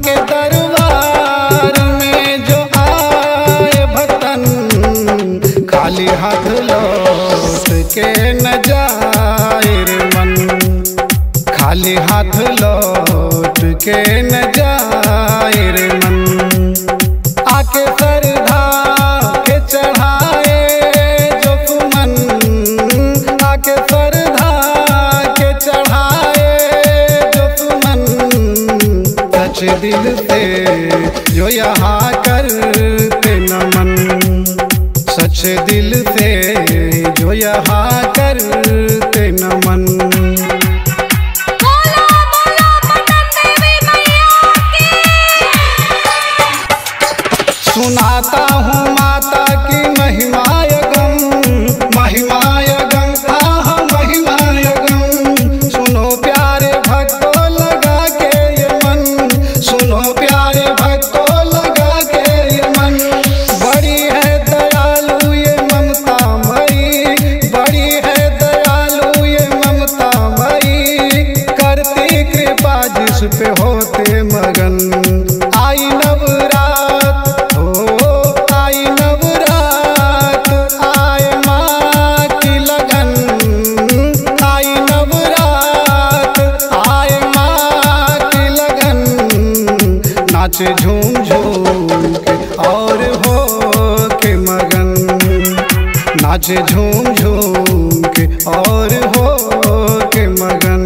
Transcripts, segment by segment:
के दरबार में जो आए भक्तन, खाली हाथ लौट के न जाए रे मन, खाली हाथ लौट के न जाए रे मन। आके श्रद्धा के चढ़ाए जो सुमन, आके श्रद्धा के चढ़ाए जो सुमन, सच दिल से जो यहाँ करते नमन, सच दिल से जो यहाँ करते नमन। सुनाता हूँ माता की महिमायगम, महिमायगम हाँ महिमायगम। सुनो प्यारे भक्तों लगा के ये मन, सुनो प्यारे भक्तों लगा के ये मन। बड़ी है दयालु ये ममता मई, बड़ी है दयालु ये ममता मई, करती कृपा जिस पे होते मगन। आई नवरात आई नवरात, आए माँ की लगन, आई नवरात आए माँ की लगन। नाचे झूम झूम के और हो के मगन, नाचे झूम झूम के और हो के मगन।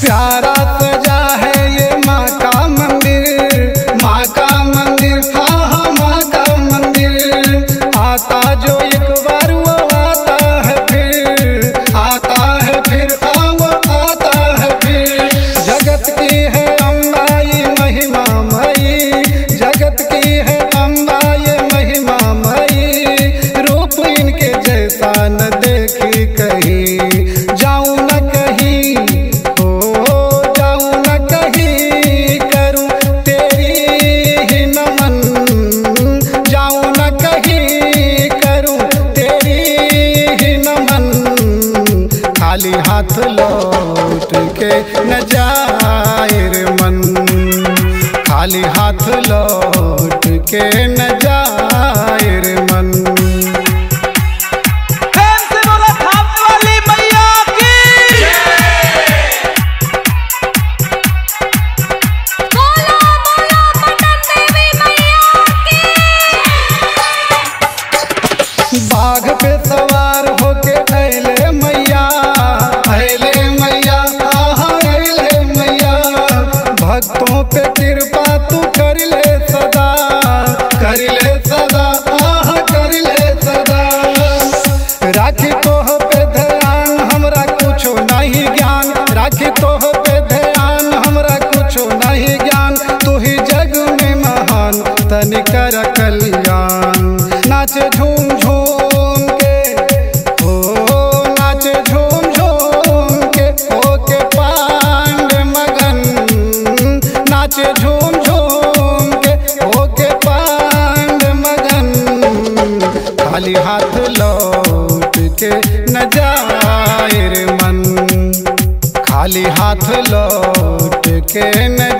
प्यारा सजा है ये माँ का मंदिर, माँ का मंदिर हाँ हाँ माँ का मंदिर। आता जो एक बार वो आता है फिर, आता है फिर हाँ वो आता है फिर। जगत की है अम्बा ये महिमा मई, जगत की है अम्बा ये महिमा मई। रूप इनके जैसा न देखी कहीं, जाऊँ न कहीं जाऊं न कहीं, करूं तेरी ही नमन, जाऊं न कहीं करूं तेरी ही नमन। खाली हाथ लौट के न जाए रे मन, खाली हाथ लौट के न जाए रे मन। बाघ पे सवार होके अइले मैया, अइले मैया आहा अइले मैया। भक्तों पे कृपा तू कर ले सदा, कर ले सदा आहा कर ले सदा। राखी तोह पे ध्यान हमरा कुछो नहीं ज्ञान, राखी तोह पे ध्यान हमरा कुछो नहीं ज्ञान। तू ही जग में महान तनि कर कल्याण। नाचे झूम झूम के हो, नाचे झूम झूम के होके पांड मगन, नाचे झूम झूम के होके पांड मगन। खाली हाथ लौट के न जाए रे मन, खाली हाथ लौट के न